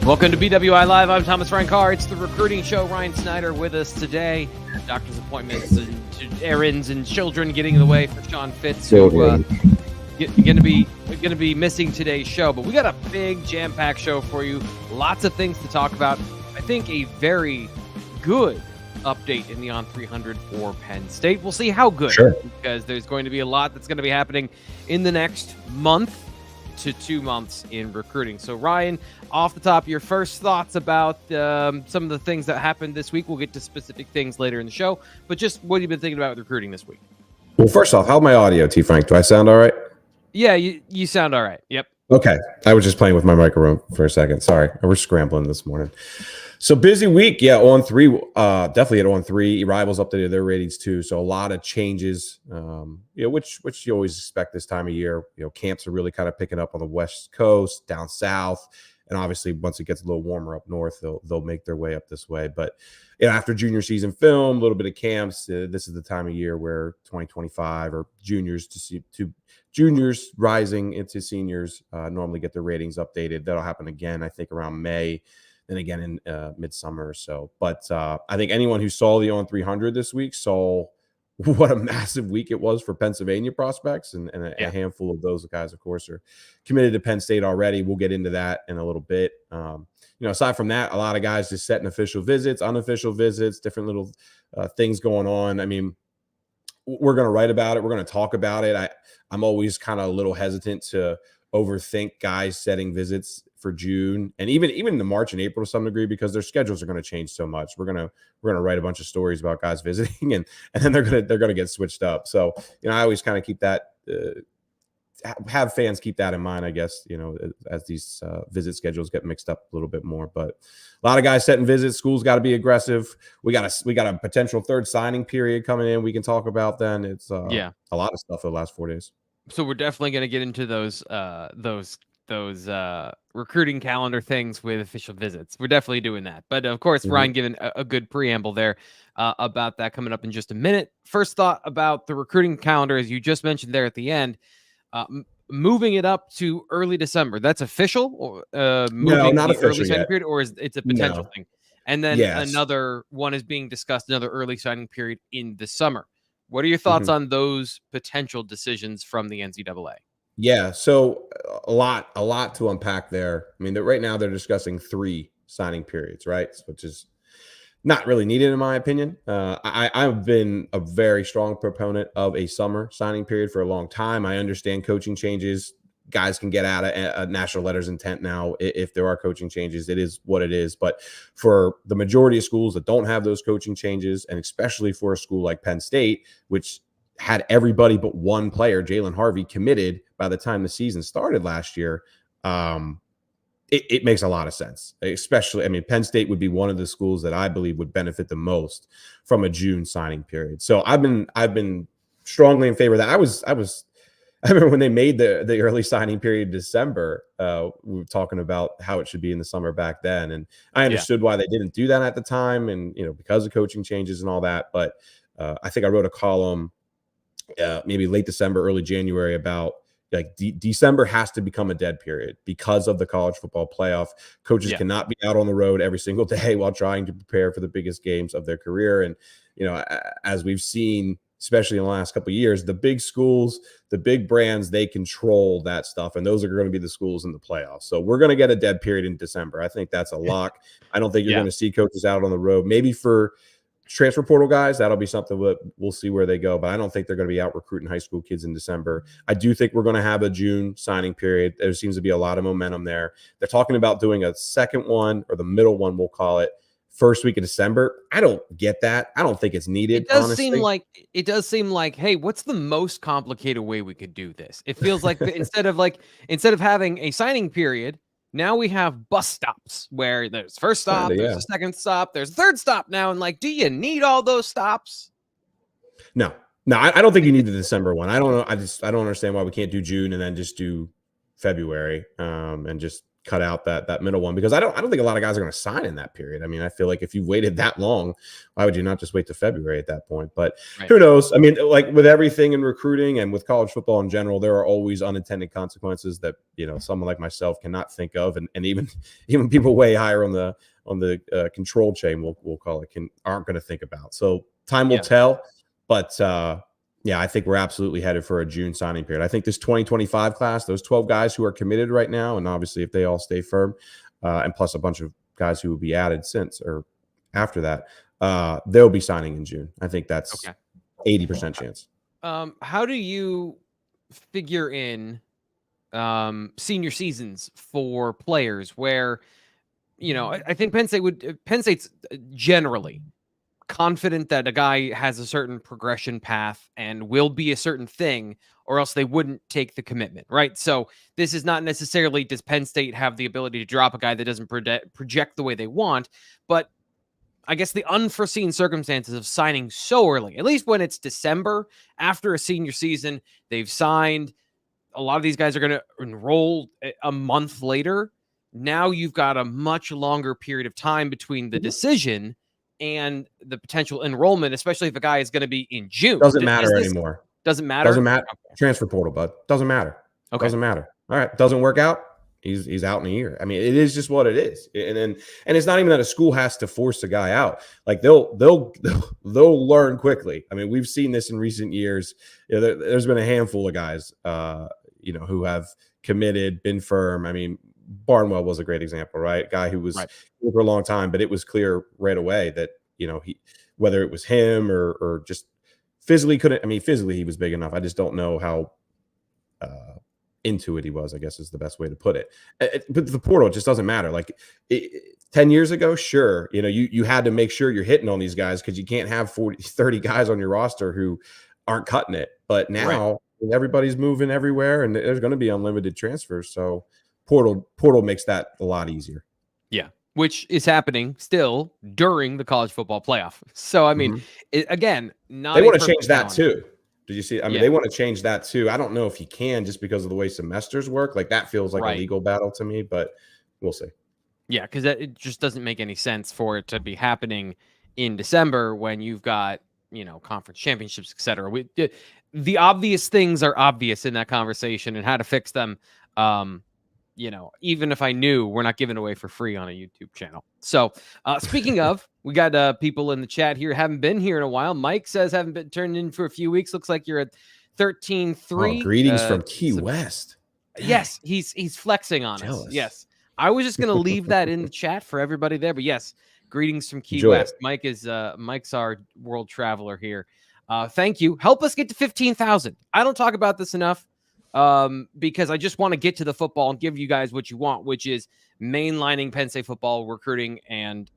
Welcome to BWI Live. I'm Thomas Ryan Carr. It's the recruiting show. Ryan Snyder with us today. Doctor's appointments and errands and children getting in the way for Sean Fitz, who going to be missing today's show. But we got a big jam-packed show for you. Lots of things to talk about. I think a very good update in the On300 for Penn State. We'll see how good, because there's going to be a lot that's going to be happening in the next month to 2 months in recruiting. So Ryan, off the top, your first thoughts about some of the things that happened this week. We'll get to specific things later in the show, but just what have you been thinking about with recruiting this week? Well, first off, how's my audio, T. Frank? Do I sound all right? Yeah, you sound all right. Yep. Okay. I was just playing with my microphone for a second. Sorry. We're scrambling this morning. So busy week. Yeah, On3, definitely at On3. Rivals updated their ratings too. So a lot of changes, which you always expect this time of year. Camps are really kind of picking up on the West Coast, down south. And obviously, once it gets a little warmer up north, they'll make their way up this way. But after junior season film, a little bit of camps, this is the time of year where 2025 or juniors juniors rising into seniors normally get their ratings updated. That'll happen again, I think, around May, and again in midsummer or so. But I think anyone who saw the On300 this week saw what a massive week it was for Pennsylvania prospects, and a handful of those guys, of course, are committed to Penn State already. We'll get into that in a little bit. Aside from that, a lot of guys just setting official visits, unofficial visits, different little things going on. I mean, we're going to write about it. We're going to talk about it. I'm always kind of a little hesitant to overthink guys setting visits for June and even into March and April to some degree, because their schedules are going to change so much. We're gonna write a bunch of stories about guys visiting, and then they're gonna get switched up. So I always kind of keep that have fans keep that in mind, I guess, as these visit schedules get mixed up a little bit more. But a lot of guys setting visits. School's got to be aggressive. We got a potential third signing period coming in. We can talk about then. It's a lot of stuff for the last 4 days. So we're definitely going to get into those recruiting calendar things with official visits. We're definitely doing that. But of course, Ryan given a good preamble there about that coming up in just a minute. First thought about the recruiting calendar, as you just mentioned there at the end, moving it up to early December. That's official, or moving not the official early signing yet. period, or is it's a potential thing? And then Yes. another one is being discussed, another early signing period in the summer. What are your thoughts on those potential decisions from the NCAA? Yeah, so a lot to unpack there. I mean, right now they're discussing 3 signing periods, right? Which is not really needed in my opinion. I've been a very strong proponent of a summer signing period for a long time. I understand coaching changes. Guys can get out of national letters of intent now if there are coaching changes. It is what it is. But for the majority of schools that don't have those coaching changes, and especially for a school like Penn State, which had everybody but one player, Jalen Harvey, committed by the time the season started last year, it makes a lot of sense. Especially, I mean, Penn State would be one of the schools that I believe would benefit the most from a June signing period. So I've been strongly in favor of that. I remember when they made the early signing period in December, we were talking about how it should be in the summer back then. And I understood why they didn't do that at the time, and, because of coaching changes and all that. But I think I wrote a column maybe late December, early January about December has to become a dead period because of the college football playoff. Coaches cannot be out on the road every single day while trying to prepare for the biggest games of their career. And, as we've seen, especially in the last couple of years, the big schools, the big brands, they control that stuff. And those are going to be the schools in the playoffs. So we're going to get a dead period in December. I think that's a lock. I don't think you're going to see coaches out on the road. Maybe for transfer portal guys, that'll be something that we'll see where they go. But I don't think they're going to be out recruiting high school kids in December. I do think we're going to have a June signing period. There seems to be a lot of momentum there. They're talking about doing a second one, or the middle one, we'll call it, first week of December. I don't get that. I don't think it's needed. It does seem like, hey, what's the most complicated way we could do this? It feels like instead of having a signing period, now we have bus stops where there's first stop, there's a second stop, there's a third stop now. And do you need all those stops? No, I don't think you need the December one. I don't know. I don't understand why we can't do June and then just do February and just cut out that middle one, because I don't think a lot of guys are going to sign in that period. I mean, I feel like if you waited that long, why would you not just wait to February at that point? But who knows? I mean, like with everything in recruiting and with college football in general, there are always unintended consequences that, someone like myself cannot think of. And even people way higher on the control chain, we'll call it, aren't going to think about. So time will tell. But I think we're absolutely headed for a June signing period. I think this 2025 class, those 12 guys who are committed right now, and obviously if they all stay firm, and plus a bunch of guys who will be added since or after that, they'll be signing in June. I think that's 80% chance. How do you figure in senior seasons for players where, I think Penn State's generally confident that a guy has a certain progression path and will be a certain thing, or else they wouldn't take the commitment, right? So this is not necessarily, does Penn State have the ability to drop a guy that doesn't project the way they want, but I guess the unforeseen circumstances of signing so early, at least when it's December after a senior season, they've signed. A lot of these guys are going to enroll a month later. Now you've got a much longer period of time between the decision and the potential enrollment, especially if a guy is going to be in June. Doesn't matter anymore. Doesn't matter? Doesn't matter. Transfer portal, bud. Doesn't matter. Okay. Doesn't matter. All right. Doesn't work out. He's out in a year. I mean, it is just what it is. And it's not even that a school has to force a guy out. Like they'll learn quickly. I mean, we've seen this in recent years. There's been a handful of guys, who have committed, been firm. I mean, Barnwell was a great example, right? Guy who was for a long time, but it was clear right away that, he, whether it was him or just physically couldn't. I mean, physically he was big enough. I just don't know how into it he was, I guess is the best way to put it. But the portal just doesn't matter. Like 10 years ago, sure, you had to make sure you're hitting on these guys because you can't have 30 guys on your roster who aren't cutting it. But now everybody's moving everywhere, and there's going to be unlimited transfers. So portal makes that a lot easier. Yeah. Which is happening still during the college football playoff. So, I mean, again, not they want to change that too. Did you see? I mean, they want to change that too. I don't know if you can just because of the way semesters work. Like that feels like a legal battle to me, but we'll see. Yeah, because it just doesn't make any sense for it to be happening in December when you've got, conference championships, et cetera. The obvious things are obvious in that conversation and how to fix them. Even if I knew, we're not giving away for free on a YouTube channel. So speaking of, we got people in the chat here, haven't been here in a while. Mike says, haven't been turned in for a few weeks. Looks like you're at 13-3. Oh, greetings from Key West. Yes, he's flexing on us. Yes. I was just going to leave that in the chat for everybody there. But yes, greetings from Key West. Mike's our world traveler here. Thank you. Help us get to 15,000. I don't talk about this enough. Because I just want to get to the football and give you guys what you want, which is mainlining Penn State football recruiting and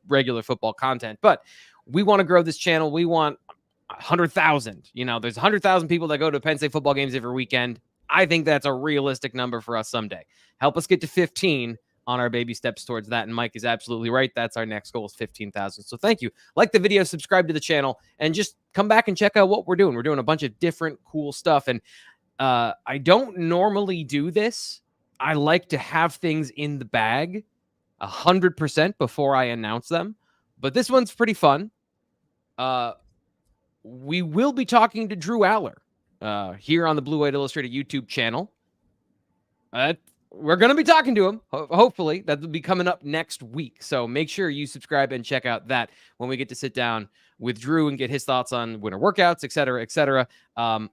regular football content. But we want to grow this channel. We want 100,000. There's 100,000 people that go to Penn State football games every weekend. I think that's a realistic number for us someday. Help us get to 15 on our baby steps towards that. And Mike is absolutely right. That's our next goal is 15,000. So thank you. Like the video, subscribe to the channel, and just come back and check out what we're doing. We're doing a bunch of different cool stuff. And I don't normally do this. I like to have things in the bag 100% before I announce them. But this one's pretty fun. We will be talking to Drew Aller here on the Blue White Illustrated YouTube channel. We're going to be talking to him. Hopefully, that will be coming up next week. So make sure you subscribe and check out that when we get to sit down with Drew and get his thoughts on winter workouts, et cetera, et cetera.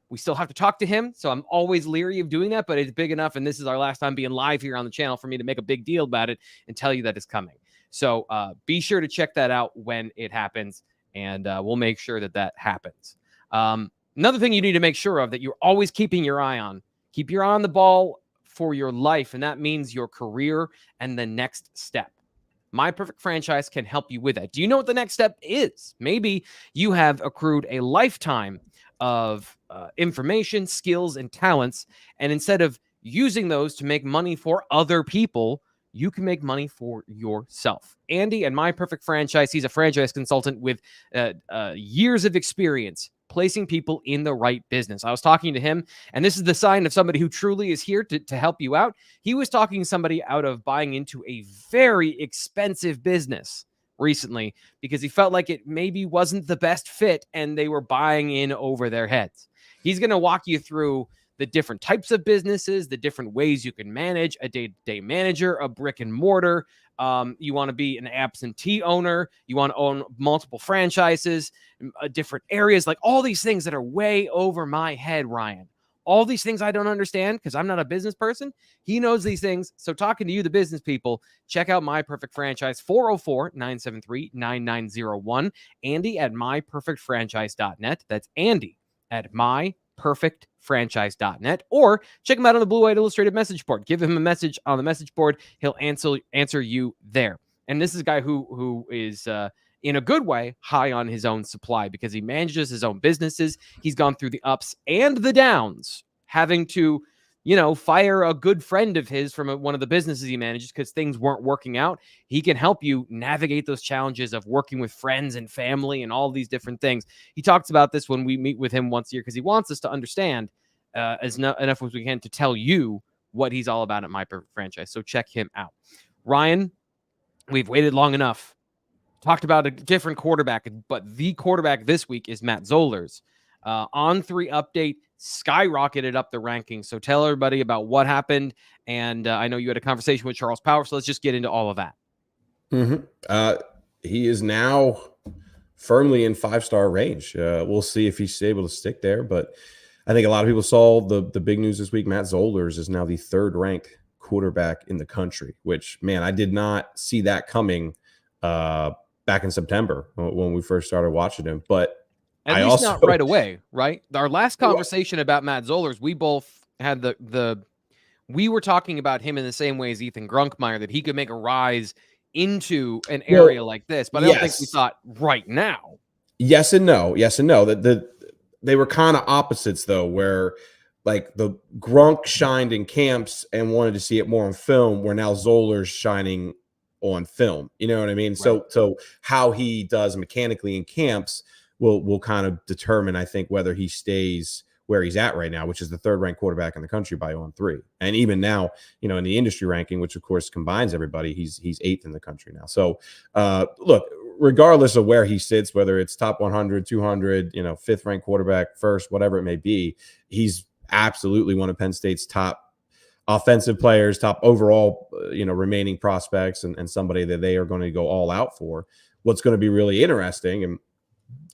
We still have to talk to him, so I'm always leery of doing that, but it's big enough, and this is our last time being live here on the channel for me to make a big deal about it and tell you that it's coming. So be sure to check that out when it happens, and we'll make sure that happens. Another thing you need to make sure of that you're always keeping your eye on. Keep your eye on the ball for your life, and that means your career and the next step. My Perfect Franchise can help you with that. Do you know what the next step is? Maybe you have accrued a lifetime of information, skills, and talents, and instead of using those to make money for other people, you can make money for yourself. Andy and My Perfect Franchise, he's a franchise consultant with years of experience placing people in the right business. I was talking to him, and this is the sign of somebody who truly is here to help you out. He was talking somebody out of buying into a very expensive business recently because he felt like it maybe wasn't the best fit and they were buying in over their heads. He's going to walk you through the different types of businesses, the different ways you can manage a day-to-day manager, a brick and mortar. You want to be an absentee owner. You want to own multiple franchises, different areas, like all these things that are way over my head, Ryan. All these things I don't understand because I'm not a business person. He knows these things. So talking to you, the business people, check out My Perfect Franchise, 404-973-9901. Andy at myperfectfranchise.net. That's Andy at myperfectfranchise.net. Or check him out on the Blue White Illustrated message board. Give him a message on the message board. He'll answer you there. And this is a guy who is in a good way, high on his own supply because he manages his own businesses. He's gone through the ups and the downs, having to, fire a good friend of his from one of the businesses he manages because things weren't working out. He can help you navigate those challenges of working with friends and family and all these different things. He talks about this when we meet with him once a year because he wants us to understand enough as we can to tell you what he's all about at My Perfect Franchise. So check him out. Ryan, we've waited long enough. Talked about a different quarterback, but the quarterback this week is Matt Zollers. On3 update skyrocketed up the rankings. So tell everybody about what happened. And I know you had a conversation with Charles Power, so let's just get into all of that. He is now firmly in 5-star range. We'll see if he's able to stick there, but I think a lot of people saw the big news this week. Matt Zollers is now the 3rd ranked quarterback in the country, which, man, I did not see that coming back in September when we first started watching him. But at least not right away, right? Our last conversation about Matt Zollers, we both had we were talking about him in the same way as Ethan Grunkmeyer, that he could make a rise into an area like this. But I don't think we thought right now. Yes and no. Yes and no. They were kind of opposites, though, where like the Grunk shined in camps and wanted to see it more on film, where now Zollers shining on film. You know what I mean? Right. So how he does mechanically in camps will kind of determine, I think, whether he stays where he's at right now, which is the 3rd ranked quarterback in the country by On3. And even now, in the industry ranking, which of course combines everybody, he's 8th in the country now. So look, regardless of where he sits, whether it's top 100, 200, 5th ranked quarterback, 1st, whatever it may be, he's absolutely one of Penn State's top offensive players, top overall, remaining prospects, and somebody that they are going to go all out for. What's going to be really interesting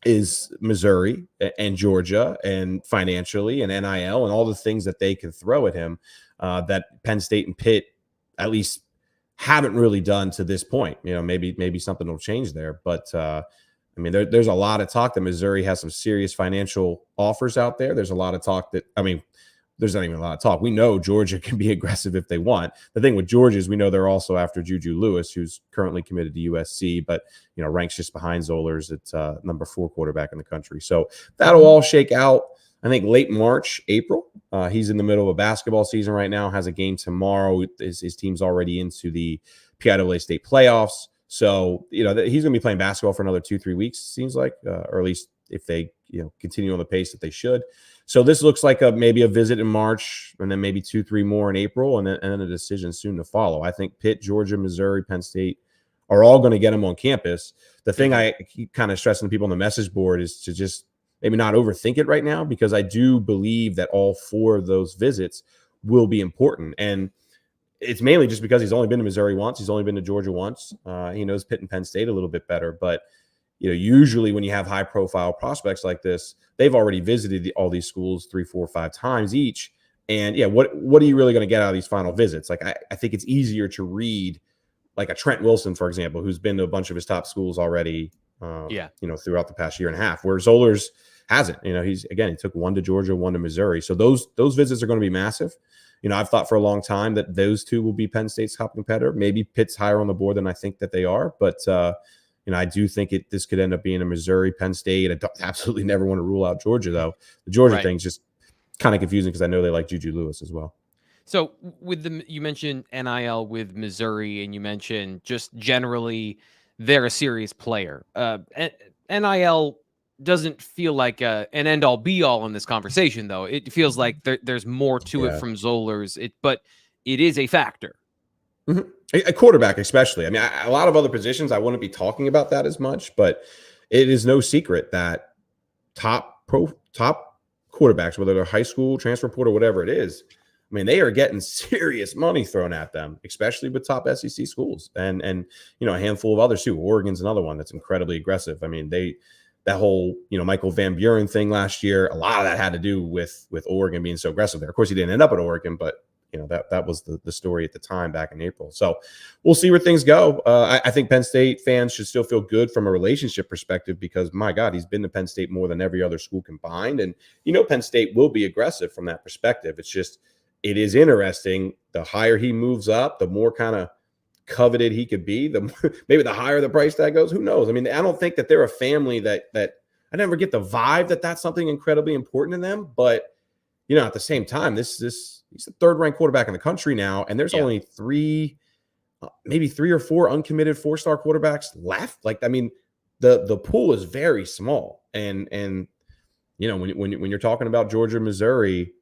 is Missouri and Georgia, and financially and NIL and all the things that they can throw at him that Penn State and Pitt at least haven't really done to this point. Maybe something will change there. But there's a lot of talk that Missouri has some serious financial offers out there. There's a lot of talk that, there's not even a lot of talk. We know Georgia can be aggressive if they want. The thing with Georgia is we know they're also after Juju Lewis, who's currently committed to USC, but ranks just behind Zollers at number 4 quarterback in the country. So that'll all shake out, I think, late March, April. He's in the middle of a basketball season right now, has a game tomorrow. His team's already into the PIAA state playoffs. So, he's going to be playing basketball for another 2-3 weeks, it seems like, or at least if they, continue on the pace that they should. So this looks like maybe a visit in March, and then maybe 2-3 more in April, and then a decision soon to follow. I think Pitt, Georgia, Missouri, Penn State are all going to get him on campus. The thing I keep kind of stressing to people on the message board is to just maybe not overthink it right now, because I do believe that all 4 of those visits will be important. And it's mainly just because he's only been to Missouri once. He's only been to Georgia once. He knows Pitt and Penn State a little bit better. But, usually when you have high-profile prospects like this, they've already visited all these schools 3, 4, 5 times each. And, what are you really going to get out of these final visits? Like, I think it's easier to read, like a Trent Wilson, for example, who's been to a bunch of his top schools already, throughout the past year and a half, where Zollers hasn't. He took 1 to Georgia, 1 to Missouri. So those visits are going to be massive. I've thought for a long time that those 2 will be Penn State's top competitor. Maybe Pitt's higher on the board than I think that they are. But, I do think this could end up being a Missouri, Penn State. I absolutely never want to rule out Georgia, though. The Georgia thing's just kind of confusing because I know they like Juju Lewis as well. So you mentioned NIL with Missouri, and you mentioned just generally they're a serious player. NIL doesn't feel like an end all be all in this conversation, though. It feels like there's more to it from Zollers. But it is a factor. Mm-hmm. A quarterback, especially. I mean, a lot of other positions, I wouldn't be talking about that as much, but it is no secret that top quarterbacks, whether they're high school, transfer portal, whatever it is, I mean, they are getting serious money thrown at them, especially with top SEC schools and a handful of others too. Oregon's another one that's incredibly aggressive. I mean, that whole Michael Van Buren thing last year, a lot of that had to do with Oregon being so aggressive there. Of course, he didn't end up at Oregon, but that was the story at the time back in April. So we'll see where things go. I think Penn State fans should still feel good from a relationship perspective because, my God, he's been to Penn State more than every other school combined. And, Penn State will be aggressive from that perspective. It's just, it is interesting. The higher he moves up, the more kind of coveted he could be. Maybe the higher the price tag goes. Who knows? I mean, I don't think that they're a family that I never get the vibe that that's something incredibly important to them. But, at the same time, he's the third-ranked quarterback in the country now, and there's only maybe three or four uncommitted four-star quarterbacks left. Like, I mean, the pool is very small, and when you're talking about Georgia, Missouri,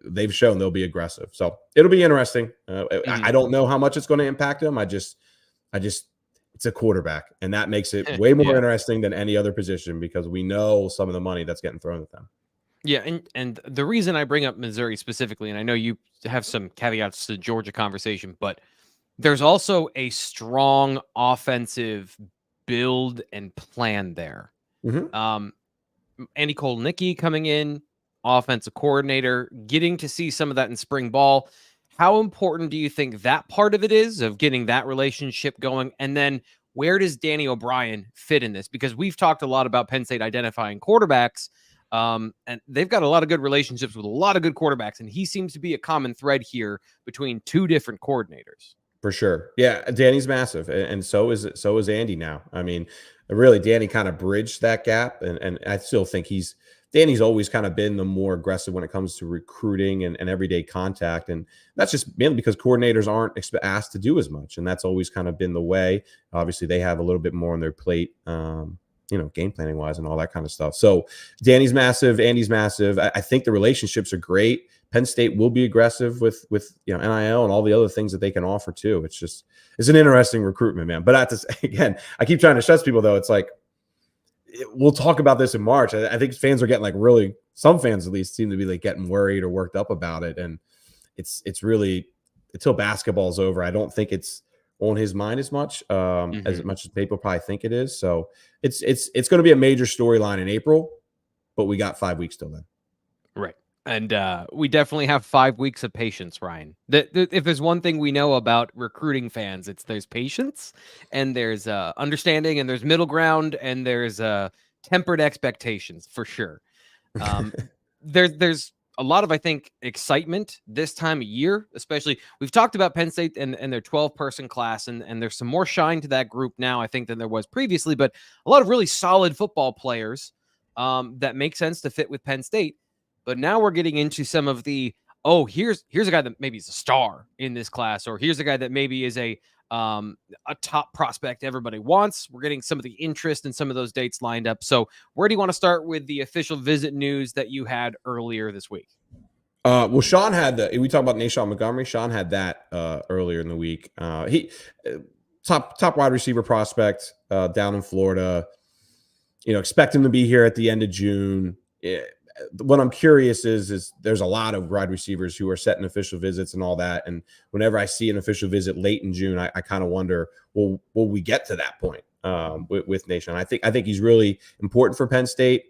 they've shown they'll be aggressive. So it'll be interesting. I don't know how much it's going to impact them. it's a quarterback, and that makes it way more interesting than any other position because we know some of the money that's getting thrown at them. Yeah, and the reason I bring up Missouri specifically, and I know you have some caveats to the Georgia conversation, but there's also a strong offensive build and plan there. Mm-hmm. Andy Nittany coming in, offensive coordinator, getting to see some of that in spring ball. How important do you think that part of it is, of getting that relationship going? And then where does Danny O'Brien fit in this? Because we've talked a lot about Penn State identifying quarterbacks, and they've got a lot of good relationships with a lot of good quarterbacks, and he seems to be a common thread here between two different coordinators. For sure. Yeah, Danny's massive, and so is Andy now. I mean, really, Danny kind of bridged that gap, and I still think Danny's always kind of been the more aggressive when it comes to recruiting and everyday contact, and that's just mainly because coordinators aren't asked to do as much, and that's always kind of been the way. Obviously, they have a little bit more on their plate, game planning wise and all that kind of stuff. So Danny's massive, Andy's massive. I think the relationships are great. Penn State will be aggressive with NIL and all the other things that they can offer too. It's an interesting recruitment, man. But again, I keep trying to stress people though. It's like, we'll talk about this in March. I think fans are getting some fans at least seem to be getting worried or worked up about it. And it's really, until basketball's over, I don't think it's on his mind as much as people probably think it is. So it's going to be a major storyline in April, but we got 5 weeks till then. Right. And we definitely have 5 weeks of patience, Ryan. If there's one thing we know about recruiting fans, there's patience and there's understanding and there's middle ground and there's tempered expectations for sure. There's a lot of, I think, excitement this time of year, especially. We've talked about Penn State and their 12-person class, and there's some more shine to that group now, I think, than there was previously, but a lot of really solid football players that make sense to fit with Penn State. But now we're getting into some of the, here's a guy that maybe is a star in this class, or here's a guy that maybe is a top prospect everybody wants. We're getting some of the interest and some of those dates lined up. So where do you want to start with the official visit news that you had earlier this week? Well, Sean had we talked about Nashawn Montgomery. Sean had that earlier in the week. He top wide receiver prospect down in Florida. Expect him to be here at the end of June. What I'm curious is there's a lot of wide receivers who are setting official visits and all that. And whenever I see an official visit late in June, I kind of wonder, will we get to that point with Nation? I think he's really important for Penn State,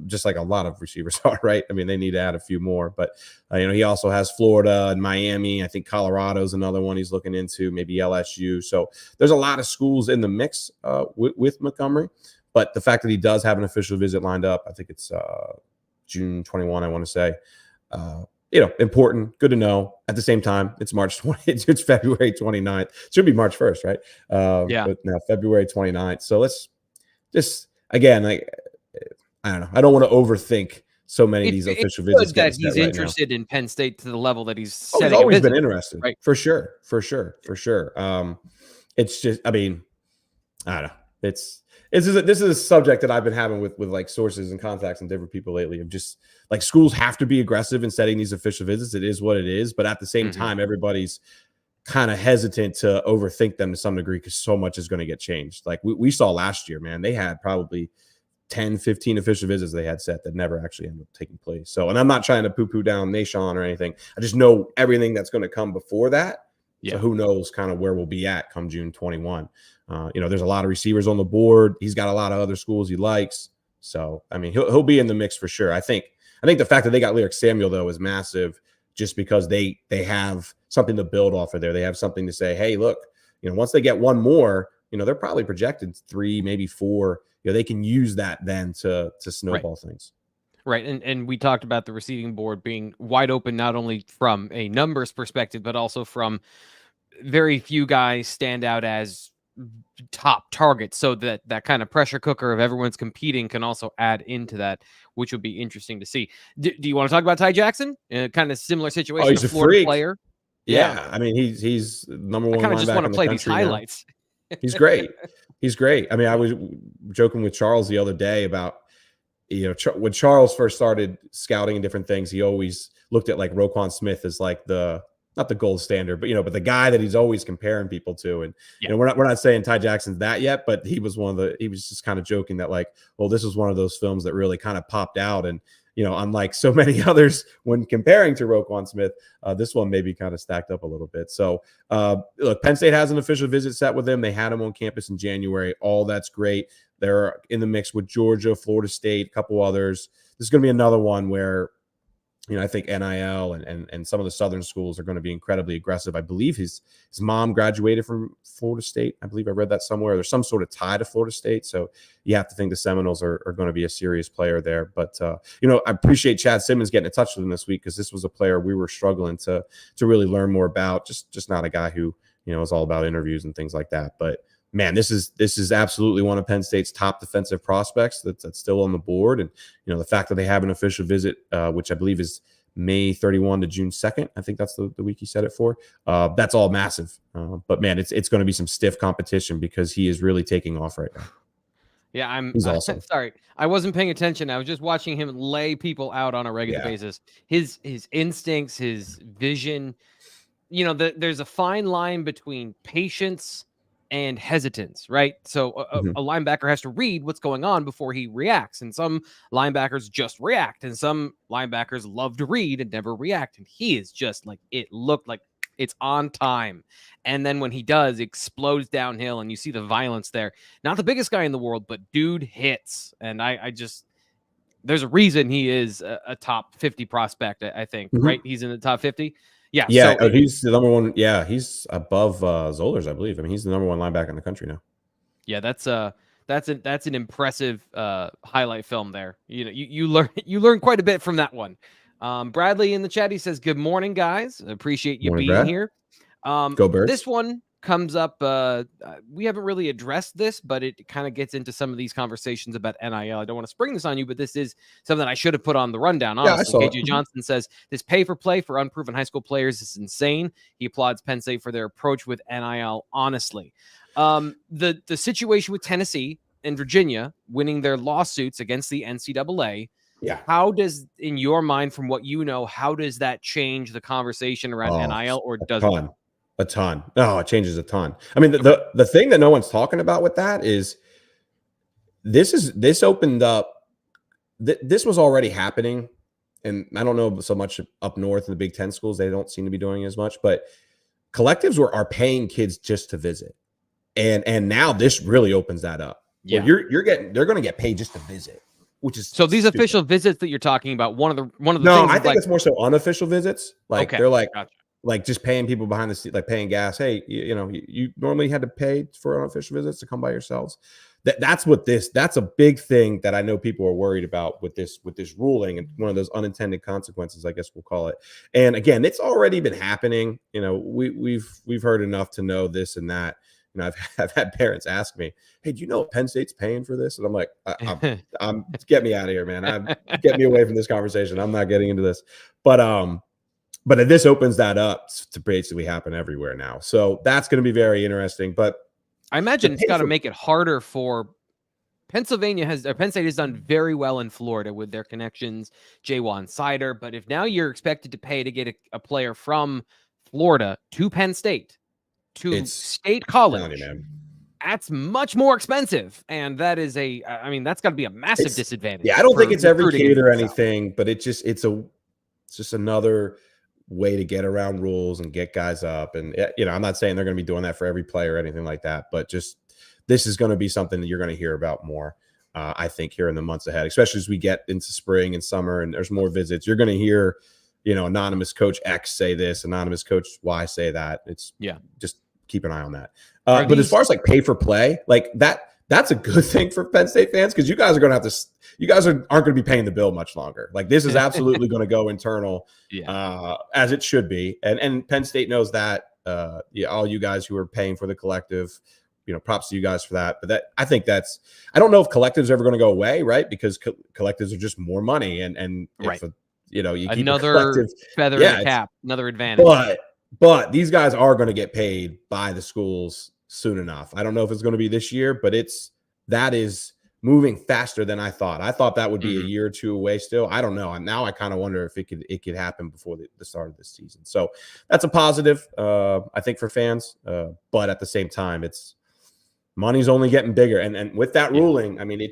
just like a lot of receivers are, right? I mean, they need to add a few more, but he also has Florida and Miami. I think Colorado's another one he's looking into, maybe LSU. So there's a lot of schools in the mix with Montgomery, but the fact that he does have an official visit lined up, I think it's June 21, I want to say, important, good to know. At the same time, it's March 20, it's February 29th. It should be March 1st, right? But now February 29th. So let's just, again, I don't know. I don't want to overthink so many of these official visits. That he's interested in Penn State to the level that he's setting. He's always been interested, right? For sure. It's just, I don't know. this is a subject that I've been having with like sources and contacts and different people lately, of just like schools have to be aggressive in setting these official visits. It is what it is, but at the same time, everybody's kind of hesitant to overthink them to some degree because so much is going to get changed. Like we saw last year, man, they had probably 10, 15 official visits they had set that never actually ended up taking place. So, and I'm not trying to poo-poo down Nashon or anything. I just know everything that's going to come before that. Yeah. So who knows kind of where we'll be at come June 21. There's a lot of receivers on the board. He's got a lot of other schools he likes. So, I mean, he'll be in the mix for sure. I think the fact that they got Lyric Samuel, though, is massive, just because they have something to build off of there. They have something to say, hey, look, once they get one more, they're probably projected 3, maybe 4. They can use that then to snowball things. Right. And we talked about the receiving board being wide open, not only from a numbers perspective, but also from very few guys stand out as top targets. So that kind of pressure cooker of everyone's competing can also add into that, which would be interesting to see. Do you want to talk about Ty Jackson? Kind of similar situation. He's a Florida freak. Player. Yeah. I mean, he's number one. I kind of just want to play these highlights. He's great. He's great. I mean, I was joking with Charles the other day about, when Charles first started scouting and different things, he always looked at like Roquan Smith as like not the gold standard, but the guy that he's always comparing people to. And we're not saying Ty Jackson's that yet, but he was he was just kind of joking that like, well, this was one of those films that really kind of popped out. And, unlike so many others when comparing to Roquan Smith, this one maybe kind of stacked up a little bit. So look, Penn State has an official visit set with him. They had him on campus in January. All that's great. They're in the mix with Georgia, Florida State, a couple others. This is going to be another one where, I think NIL and some of the Southern schools are going to be incredibly aggressive. I believe his mom graduated from Florida State. I believe I read that somewhere. There's some sort of tie to Florida State. So you have to think the Seminoles are going to be a serious player there. But, I appreciate Chad Simmons getting in touch with him this week, because this was a player we were struggling to really learn more about. Just not a guy who, is all about interviews and things like that. But, man, this is absolutely one of Penn State's top defensive prospects that's still on the board. And, the fact that they have an official visit, which I believe is May 31 to June 2nd. I think that's the week he said it for. That's all massive. But, man, it's going to be some stiff competition because he is really taking off right now. Yeah, He's awesome. Sorry. I wasn't paying attention. I was just watching him lay people out on a regular basis. His instincts, his vision, there's a fine line between patience and hesitance, right? So a linebacker has to read what's going on before he reacts. And some linebackers just react. And some linebackers love to read and never react. And he is just like, it looked like it's on time. And then when he does, it explodes downhill and you see the violence there. Not the biggest guy in the world, but dude hits. And I just, there's a reason he is a top 50 prospect, I think, right? He's in the top 50. Yeah. So he's the number one. Yeah, he's above Zollers, I believe. I mean, he's the number one linebacker in the country now. Yeah, that's an impressive highlight film there. You learn quite a bit from that one. Bradley in the chat, he says, "Good morning, guys. Appreciate you being Brad. here." Go Birds. This one comes up. We haven't really addressed this, but it kind of gets into some of these conversations about NIL. I don't want to spring this on you, but this is something I should have put on the rundown. Honestly, KJ Johnson says this pay for play for unproven high school players is insane. He applauds Penn State for their approach with NIL. Honestly, the situation with Tennessee and Virginia winning their lawsuits against the NCAA. Yeah. How does, in your mind, from what you know, how does that change the conversation around NIL, or does it? A ton. No, it changes a ton. I mean, the thing that no one's talking about with that is this opened up. This was already happening, and I don't know so much up north in the Big Ten schools. They don't seem to be doing as much, but collectives are paying kids just to visit, and now this really opens that up. Yeah, they're going to get paid just to visit. Which is so these official visits that you're talking about. One of the no, things I think it's more so unofficial visits. Like they're like gotcha. Like just paying people behind the seat, like paying gas. Hey, you normally had to pay for unofficial visits to come by yourselves. That's a big thing that I know people are worried about with this Ruling, and one of those unintended consequences, I guess we'll call it. And again, it's already been happening. We've heard enough to know this and that. I've had parents ask me, "Hey, do you know Penn State's paying for this?" And I'm like, I'm get me out of here, man. Get me away from this conversation. I'm not getting into this. But this opens that up to basically happen everywhere now. So that's going to be very interesting. But I imagine it's got to make it harder for Penn State has done very well in Florida with their connections, Ryan Snyder. But if now you're expected to pay to get a player from Florida to Penn State, to State College, man. That's much more expensive. And that is that's got to be a massive disadvantage. Yeah, I don't think it's every kid or anything, but it's just another way to get around rules and get guys up. And, I'm not saying they're going to be doing that for every player or anything like that, but just this is going to be something that you're going to hear about more, I think, here in the months ahead, especially as we get into spring and summer and there's more visits. You're going to hear, anonymous coach X say this, anonymous coach Y say that. Just keep an eye on that. But as far as like pay for play, like that's a good thing for Penn State fans, because you guys are going to have to. You guys aren't going to be paying the bill much longer. Like, this is absolutely going to go internal, as it should be. And Penn State knows that. All you guys who are paying for the collective, props to you guys for that. But I think I don't know if collectives are ever going to go away, right? Because collectives are just more money, and right. If, you keep another feather in the cap, another advantage. But these guys are going to get paid by the schools soon enough. I don't know if it's going to be this year, but that is moving faster than I thought. I thought that would be a year or two away still. I don't know. And now I kind of wonder if it could happen before the start of this season. So that's a positive, I think, for fans. But at the same time, money's only getting bigger. And with that ruling, I mean,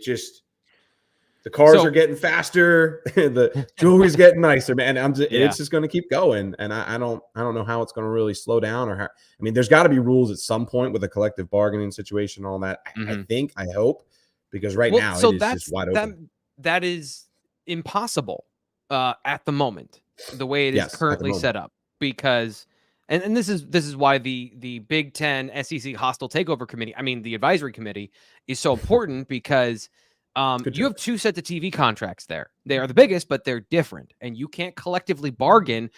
the cars are getting faster, the jewelry's getting nicer, man. It's just going to keep going, and I don't know how it's going to really slow down, or how. I mean, there's got to be rules at some point with a collective bargaining situation, all that. I hope, because now it is just wide open. That is impossible at the moment, the way it is currently set up, because. And this is why the Big Ten SEC hostile takeover committee, the advisory committee, is so important, because you have two sets of TV contracts there. They are the biggest, but they're different. And you can't collectively bargain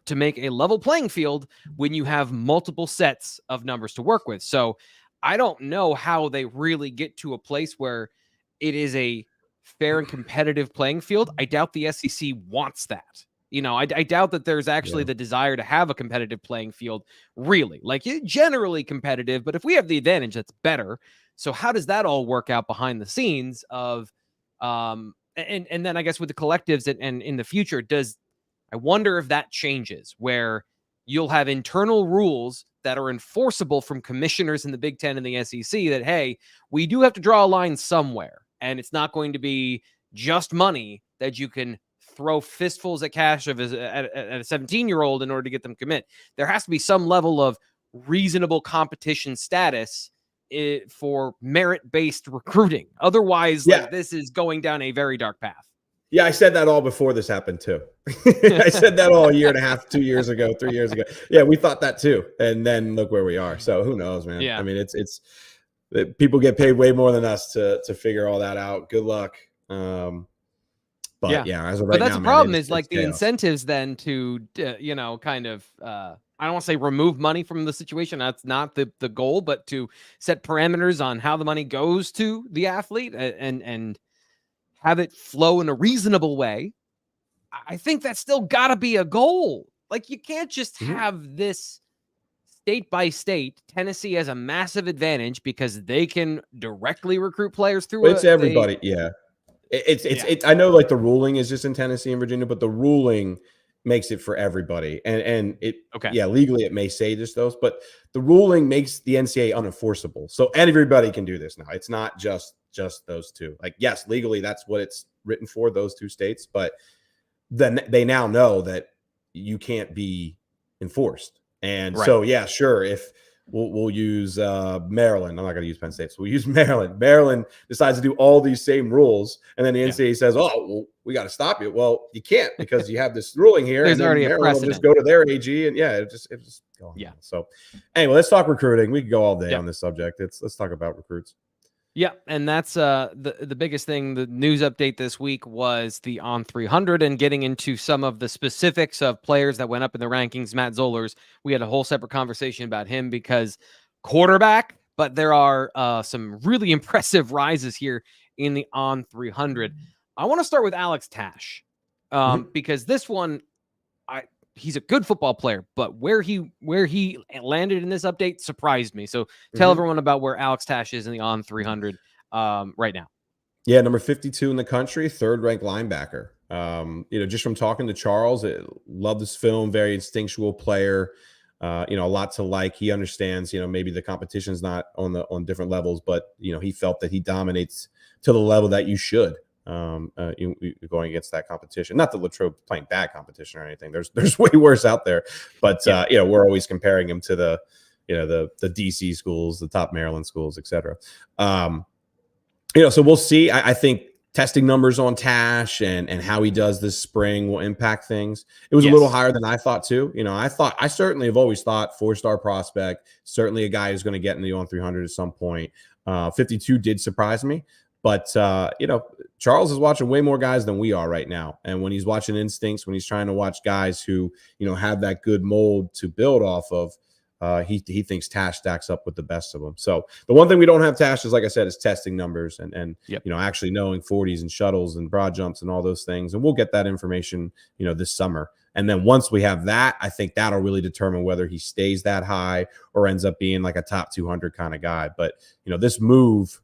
to make a level playing field when you have multiple sets of numbers to work with. So I don't know how they really get to a place where it is a fair and competitive playing field. I doubt the SEC wants that. I doubt that there's actually the desire to have a competitive playing field, really. Like, generally competitive, but if we have the advantage, that's better. So how does that all work out behind the scenes of, and then I guess with the collectives and in the future, I wonder if that changes, where you'll have internal rules that are enforceable from commissioners in the Big Ten and the SEC that, hey, we do have to draw a line somewhere, and it's not going to be just money that you can throw fistfuls at cash at a 17-year-old in order to get them commit. There has to be some level of reasonable competition status for merit-based recruiting. Otherwise, this is going down a very dark path. Yeah, I said that all before this happened too. I said that all a year and a half, 2 years ago, 3 years ago. Yeah, we thought that too. And then look where we are. So who knows, man? Yeah. I mean, it's people get paid way more than us to figure all that out. Good luck. But as of right now, but that's the problem, is like the incentives then to, kind of, I don't want to say remove money from the situation. That's not the goal, but to set parameters on how the money goes to the athlete and have it flow in a reasonable way. I think that's still got to be a goal. Like, you can't just have this state by state. Tennessee has a massive advantage because they can directly recruit players through. It's everybody. It's I know, like, the ruling is just in Tennessee and Virginia, but the ruling makes it for everybody. And legally it may say just those, but the ruling makes the NCAA unenforceable. So everybody can do this now. It's not just those two. Like, yes, legally that's what it's written for, those two states, but then they now know that you can't be enforced. And so, sure, if we'll use Maryland. I'm not going to use Penn State, so we'll use Maryland. Maryland decides to do all these same rules, and then the NCAA says, "Oh, well, we got to stop you." Well, you can't, because you have this ruling here. There's and already Maryland a precedent. will just go to their AG, and it just go on. Yeah. So anyway, let's talk recruiting. We could go all day on this subject. Let's talk about recruits. Yeah, and that's the biggest thing. The news update this week was the On300, and getting into some of the specifics of players that went up in the rankings. Matt Zollers, we had a whole separate conversation about him, because quarterback, but there are some really impressive rises here in the On300. I want to start with Alex Tash, because this one, he's a good football player, but where he landed in this update surprised me. So tell everyone about where Alex Tash is in the On300 right now. Yeah, number 52 in the country, third ranked linebacker. Just from talking to Charles, love this film, very instinctual player. A lot to like. He understands, maybe the competition's not on different levels, but he felt that he dominates to the level that you should going against that competition. Not that Latrobe playing bad competition or anything. There's way worse out there, but we're always comparing him to the DC schools, the top Maryland schools, etc. So we'll see. I think testing numbers on Tash and how he does this spring will impact things. It was a little higher than I thought too. I certainly have always thought 4-star prospect, certainly a guy who's going to get in the On300 at some point. 52 did surprise me, but Charles is watching way more guys than we are right now. And when he's watching instincts, when he's trying to watch guys who, have that good mold to build off of, he thinks Tash stacks up with the best of them. So the one thing we don't have Tash is, like I said, is testing numbers and actually knowing 40s and shuttles and broad jumps and all those things. And we'll get that information, this summer. And then once we have that, I think that'll really determine whether he stays that high or ends up being like a top 200 kind of guy. But, this move,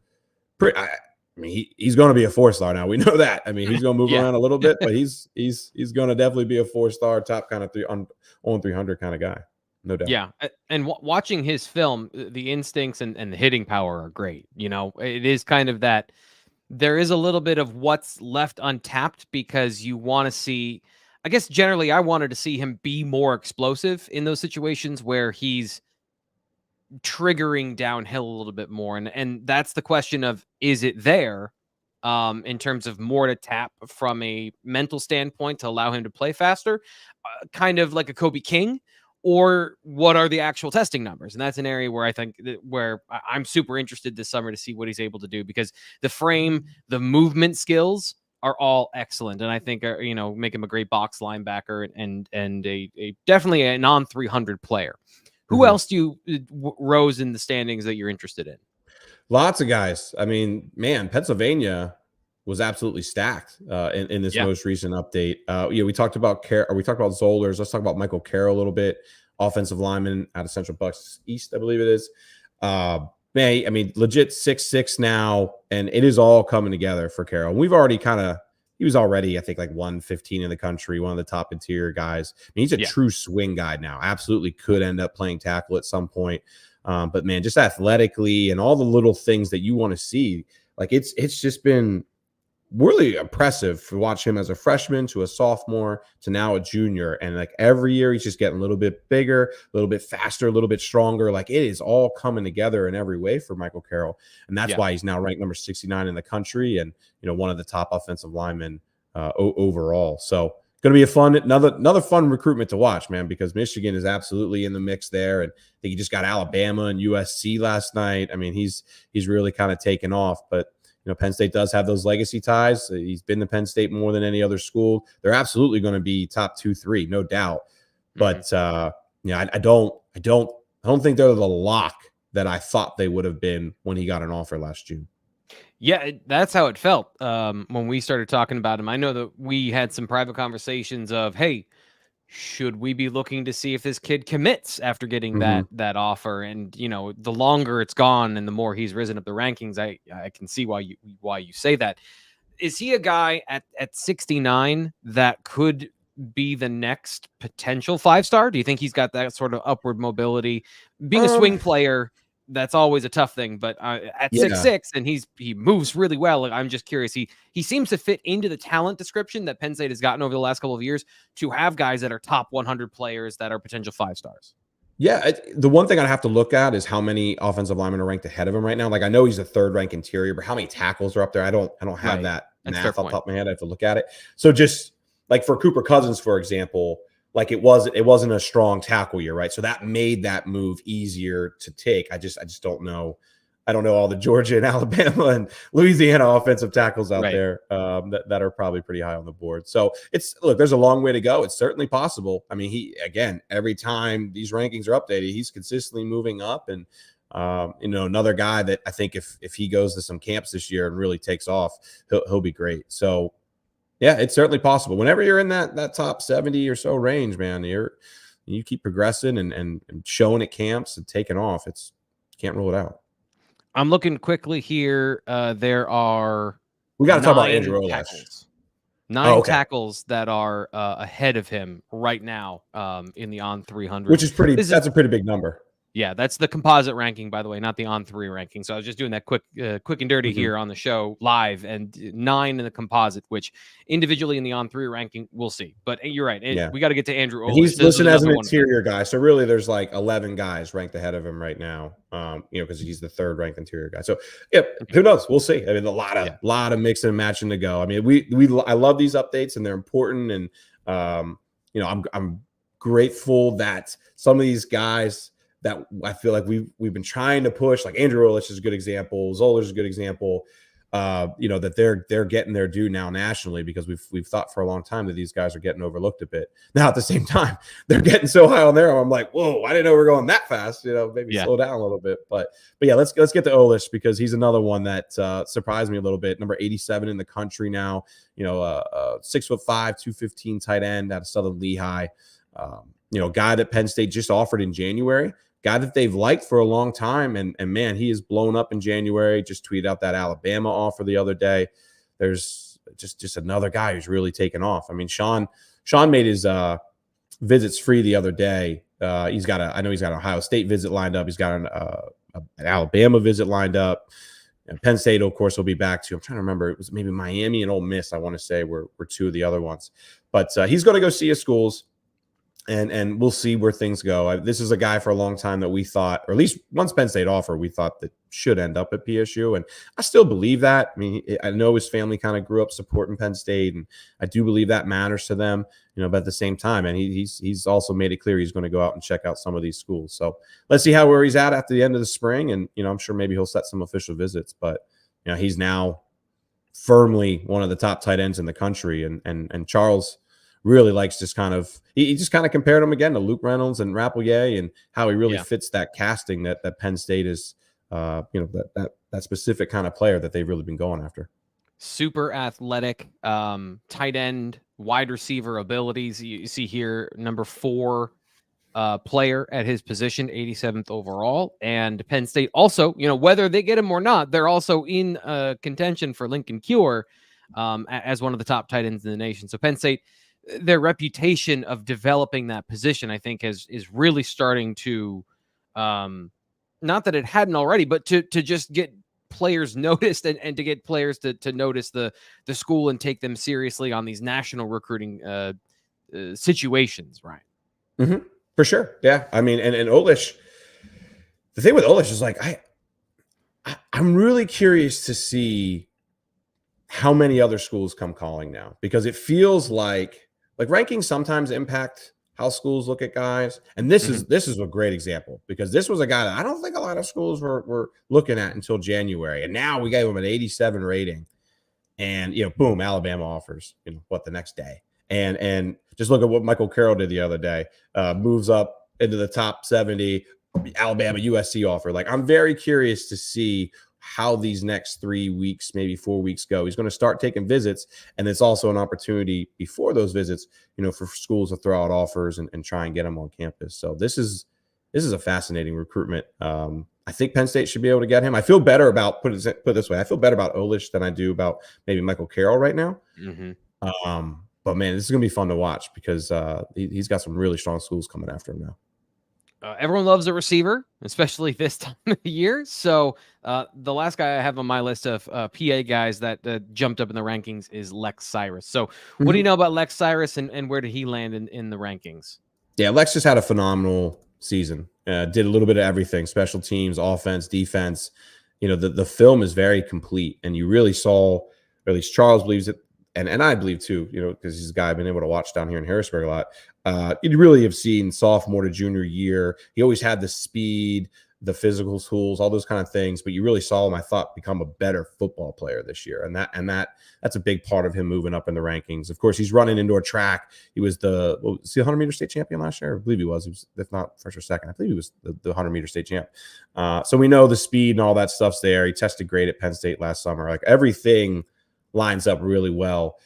he's going to be a 4-star now. We know that. He's going to move around a little bit, but he's going to definitely be a 4-star top kind of on 300 kind of guy. No doubt. Yeah. And watching his film, the instincts and the hitting power are great. It is kind of that there is a little bit of what's left untapped because you want to see, I guess generally I wanted to see him be more explosive in those situations where he's triggering downhill a little bit more. And that's the question of, is it there in terms of more to tap from a mental standpoint to allow him to play faster, kind of like a Kobe King? Or what are the actual testing numbers? And that's an area where I think where I'm super interested this summer to see what he's able to do, because the frame, the movement skills are all excellent. And I think, make him a great box linebacker and a definitely a non-300 player. Who else do you rose in the standings that you're interested in? Lots of guys. Pennsylvania was absolutely stacked in this most recent update. We talked about Zollers. Let's talk about Michael Carroll a little bit. Offensive lineman out of Central Bucks East, I believe it is. Legit 6'6" now, and it is all coming together for Carroll. We've already he was already, I think, like 115 in the country, one of the top interior guys. He's a true swing guy now. Absolutely could end up playing tackle at some point. But man, just athletically and all the little things that you want to see, like it's just been really impressive to watch him as a freshman to a sophomore to now a junior. And like every year he's just getting a little bit bigger, a little bit faster, a little bit stronger. Like it is all coming together in every way for Michael Carroll. And that's why he's now ranked number 69 in the country and, one of the top offensive linemen overall. So going to be another fun recruitment to watch, man, because Michigan is absolutely in the mix there. And I think he just got Alabama and USC last night. He's really kind of taken off, but Penn State does have those legacy ties. He's been to Penn State more than any other school. They're absolutely going to be top 2-3, no doubt. But I don't think they're the lock that I thought they would have been when he got an offer last June. Yeah, that's how it felt when we started talking about him. I know that we had some private conversations of, hey, should we be looking to see if this kid commits after getting that offer? And, the longer it's gone and the more he's risen up the rankings, I can see why you say that. Is he a guy at 69 that could be the next potential 5-star? Do you think he's got that sort of upward mobility? Being a swing player, that's always a tough thing, but at 6'6", and he moves really well. I'm just curious. He seems to fit into the talent description that Penn State has gotten over the last couple of years to have guys that are top 100 players that are potential 5-stars. Yeah, the one thing I'd have to look at is how many offensive linemen are ranked ahead of him right now. Like I know he's a 3rd-ranked interior, but how many tackles are up there? I don't have that math off the top of my head. I have to look at it. So just like for Cooper Cousins, for example, like it wasn't a strong tackle year, right? So that made that move easier to take. I just don't know. I don't know all the Georgia and Alabama and Louisiana offensive tackles out there that are probably pretty high on the board. So there's a long way to go. It's certainly possible. Every time these rankings are updated, he's consistently moving up. And another guy that I think if he goes to some camps this year and really takes off, he'll be great. So yeah, it's certainly possible. Whenever you're in that top 70 or so range, man, you keep progressing and showing at camps and taking off. Can't rule it out. I'm looking quickly here. There are We got to talk about Andrew Olesh. Tackles. Nine tackles that are ahead of him right now in the On300. Which is that's a pretty big number. Yeah, that's the composite ranking, by the way, not the On3 ranking. So I was just doing that quick and dirty here on the show live, and 9 in the composite, which individually in the On3 ranking, we'll see. But you're right. We got to get to Andrew Olesh. He's listed as an interior guy. So really there's like 11 guys ranked ahead of him right now, because he's the 3rd ranked interior guy. So who knows? We'll see. I mean, a lot of mixing and matching to go. I mean, I love these updates, and they're important. And, I'm grateful that some of these guys that I feel like we've been trying to push, like Andrew Olesh is a good example, Zollers is a good example, that they're getting their due now nationally, because we've thought for a long time that these guys are getting overlooked a bit. Now at the same time, they're getting so high on there, I'm like, whoa, I didn't know we were going that fast. Maybe slow down a little bit. But yeah, let's get to Olesh, because he's another one that surprised me a little bit. Number 87 in the country now. 6'5", 215 tight end out of Southern Lehigh. Guy that Penn State just offered in January. Guy that they've liked for a long time, and man, he is blown up in January. Just tweeted out that Alabama offer the other day. There's just another guy who's really taken off. I mean, Sean made his visits free the other day. He's got an Ohio State visit lined up. He's got an Alabama visit lined up. And Penn State, of course, will be back to. I'm trying to remember. It was maybe Miami and Ole Miss, I want to say, were 2 of the other ones. But he's going to go see his schools. And we'll see where things go. This is a guy for a long time that we thought, or at least once Penn State offered, we thought that should end up at PSU. And I still believe that. I mean, I know his family kind of grew up supporting Penn State, and I do believe that matters to them, but at the same time, and he's also made it clear he's going to go out and check out some of these schools. So let's see where he's at after the end of the spring. And, I'm sure maybe he'll set some official visits, but, he's now firmly one of the top tight ends in the country. And Charles really likes just he just kind of compared him again to Luke Reynolds and Rappleyea, and how he really fits that casting that Penn State is, that specific kind of player that they've really been going after. Super athletic, tight end, wide receiver abilities. You see here, number 4 player at his position, 87th overall. And Penn State also, whether they get him or not, they're also in contention for Lincoln Cure as one of the top tight ends in the nation. So Penn State, their reputation of developing that position, I think, is really starting to, not that it hadn't already, but to just get players noticed and to get players to notice the school and take them seriously on these national recruiting situations, right? Mm-hmm. For sure. Yeah. I mean, and Olesh, the thing with Olesh is like, I'm really curious to see how many other schools come calling now, because it feels like rankings sometimes impact how schools look at guys. And this is a great example, because this was a guy that I don't think a lot of schools were looking at until January. And now we gave him an 87 rating, and, boom, Alabama offers, the next day. And just look at what Michael Carroll did the other day, moves up into the top 70, Alabama USC offer. Like, I'm very curious to see how these next 3 weeks, maybe 4 weeks go. He's going to start taking visits, and it's also an opportunity before those visits, for schools to throw out offers and try and get them on campus. So this is a fascinating recruitment. I think Penn State should be able to get him. I feel better about, put it this way, I feel better about Olesh than I do about maybe Michael Carroll right now. But man, this is going to be fun to watch, because he's got some really strong schools coming after him now. Everyone loves a receiver, especially this time of the year. So the last guy I have on my list of PA guys that jumped up in the rankings is Lex Cyrus. So what do you know about Lex Cyrus, and where did he land in the rankings? Yeah, Lex just had a phenomenal season. Did a little bit of everything: special teams, offense, defense. The film is very complete, and you really saw, or at least Charles believes it, and I believe too, because he's a guy I've been able to watch down here in Harrisburg a lot. You really have seen sophomore to junior year. He always had the speed, the physical tools, all those kind of things. But you really saw him, I thought, become a better football player this year. And that's a big part of him moving up in the rankings. Of course, he's running indoor track. He was the 100-meter state champion last year. I believe he was. He was, if not first or second, I believe he was the 100-meter state champ. So we know the speed and all that stuff's there. He tested great at Penn State last summer. Like, everything lines up really well.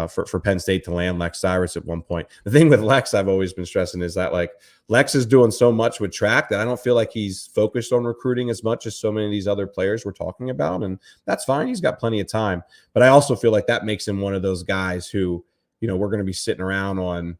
for Penn State to land Lex Cyrus at one point. The thing with Lex, I've always been stressing, is that like Lex is doing so much with track that I don't feel like he's focused on recruiting as much as so many of these other players we're talking about. And that's fine. He's got plenty of time. But I also feel like that makes him one of those guys who, you know, we're going to be sitting around on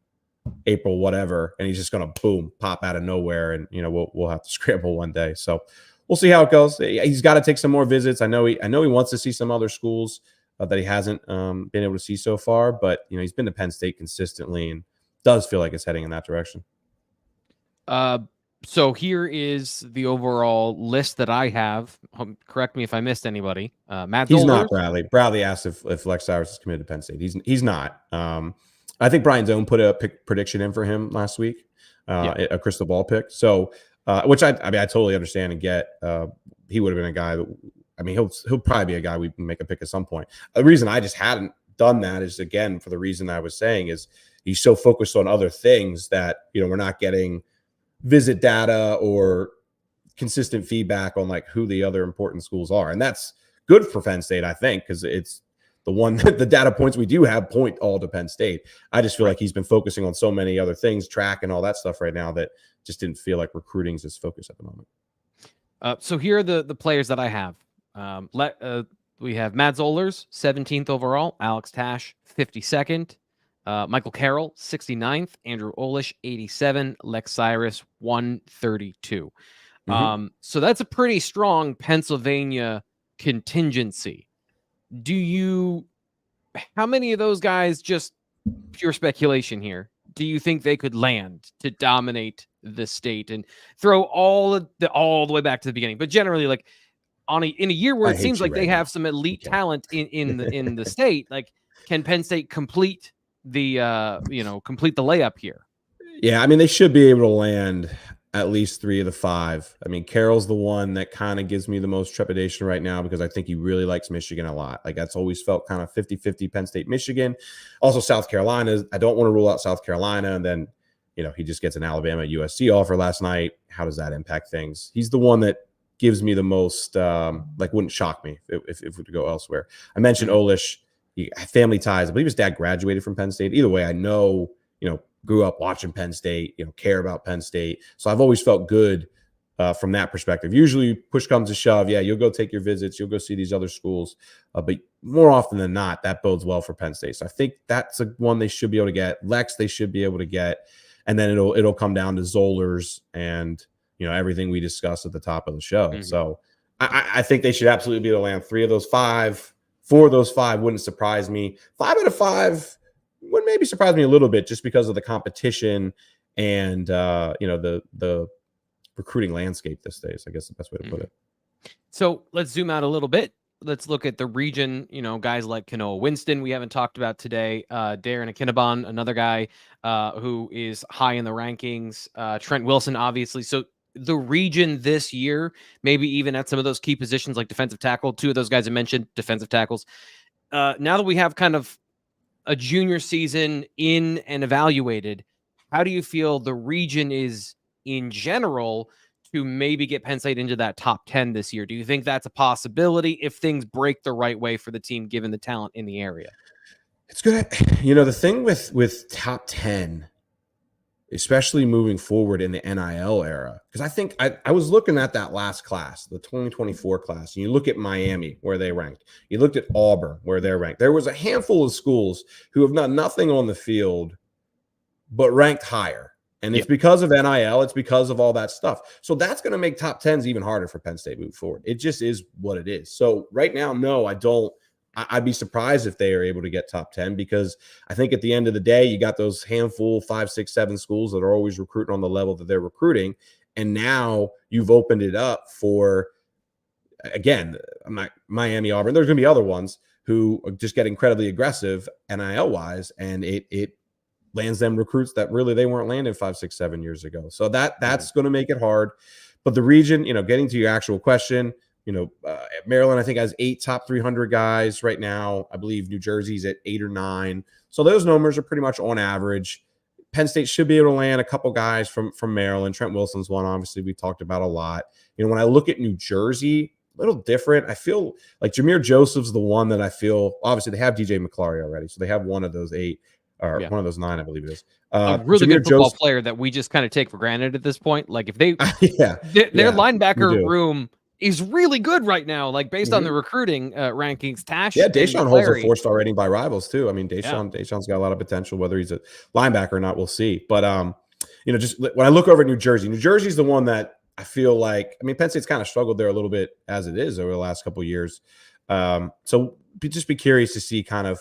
April whatever, and he's just going to boom, pop out of nowhere. And, you know, we'll have to scramble one day. So we'll see how it goes. He's got to take some more visits. I know he wants to see some other schools that he hasn't been able to see so far, but you know, he's been to Penn State consistently and does feel like it's heading in that direction. So here is the overall list that I have. Correct me if I missed anybody. Matt Zollers. He's not Bradley. Bradley asked if Lex Cyrus is committed to Penn State. He's not. I think Brian Zone put a prediction in for him last week, a crystal ball pick. So, which I totally understand and get. He would have been a guy that, I mean, he'll probably be a guy we can make a pick at some point. The reason I just hadn't done that is, again, for the reason I was saying, is he's so focused on other things that, you know, we're not getting visit data or consistent feedback on like who the other important schools are. And that's good for Penn State, I think, because it's the one that the data points we do have point all to Penn State. I just feel like he's been focusing on so many other things, track and all that stuff right now, that just didn't feel like recruiting is his focus at the moment. So here are the players that I have. We have Matt Zollers, 17th overall, Alex Tash, 52nd, Michael Carroll, 69th, Andrew Olish, 87, Lex Cyrus, 132. So that's a pretty strong Pennsylvania contingency. How many of those guys, just pure speculation here, do you think they could land to dominate the state and throw all the way back to the beginning? But generally, like, in a year where it seems like they have some elite talent in the state, like, can Penn State complete the layup here? Yeah, I mean, they should be able to land at least 3 of the 5. I mean, Carroll's the one that kind of gives me the most trepidation right now, because I think he really likes Michigan a lot. Like, that's always felt kind of 50-50 Penn State, Michigan. Also South Carolina. I don't want to rule out South Carolina. And then, you know, he just gets an Alabama USC offer last night. How does that impact things? He's the one that gives me the most, wouldn't shock me if we were to go elsewhere. I mentioned Olish, family ties. I believe his dad graduated from Penn State. Either way, I know, you know, grew up watching Penn State, you know, care about Penn State. So I've always felt good from that perspective. Usually push comes to shove. Yeah, you'll go take your visits. You'll go see these other schools. But more often than not, that bodes well for Penn State. So I think that's one they should be able to get. Lex, they should be able to get. And then it'll come down to Zollers and, you know, everything we discussed at the top of the show. So I think they should absolutely be able to land 3 of those 5. 4 of those 5 wouldn't surprise me. 5 out of 5 would maybe surprise me a little bit, just because of the competition and you know, the recruiting landscape these days, I guess the best way to put it. So let's zoom out a little bit. Let's look at the region. You know, guys like Kanoa Winston, we haven't talked about today. Darren Akinabon, another guy who is high in the rankings. Trent Wilson, obviously. So the region this year, maybe even at some of those key positions like defensive tackle, 2 of those guys I mentioned, defensive tackles. Now that we have kind of a junior season in and evaluated, how do you feel the region is in general to maybe get Penn State into that top 10 this year? Do you think that's a possibility if things break the right way for the team, given the talent in the area? It's good. You know, the thing with top 10, especially moving forward in the NIL era, because I think I was looking at that last class, the 2024 class, and you look at Miami, where they ranked. You looked at Auburn, where they're ranked. There was a handful of schools who have done nothing on the field but ranked higher. And it's because of NIL. It's because of all that stuff. So that's going to make top 10s even harder for Penn State moving forward. It just is what it is. So right now, no, I don't. I'd be surprised if they are able to get top 10, because I think at the end of the day, you got those handful, 5, 6, 7 schools that are always recruiting on the level that they're recruiting. And now you've opened it up for, again, Miami, Auburn. There's going to be other ones who just get incredibly aggressive NIL wise, and it lands them recruits that really they weren't landing 5, 6, 7 years ago. So that's going to make it hard. But the region, you know, getting to your actual question, you know, Maryland, I think, has 8 top 300 guys right now. I believe New Jersey's at 8 or 9. So those numbers are pretty much on average. Penn State should be able to land a couple guys from Maryland. Trent Wilson's one, obviously, we talked about a lot. You know, when I look at New Jersey, little different. I feel like Jameer Joseph's the one that I feel. Obviously, they have DJ McClary already, so they have one of those 8 or one of those 9, I believe it is. A really Jameer good football Joseph, player that we just kind of take for granted at this point. Like if they, yeah, their linebacker room is really good right now. Like based on the Mm-hmm. recruiting rankings, Tash. Yeah, Deshaun holds a McClary, 4-star rating by Rivals too. I mean, Deshaun's got a lot of potential. Whether he's a linebacker or not, we'll see. But just when I look over at New Jersey's the one that I feel like. I mean, Penn State's kind of struggled there a little bit as it is over the last couple of years. So just be curious to see kind of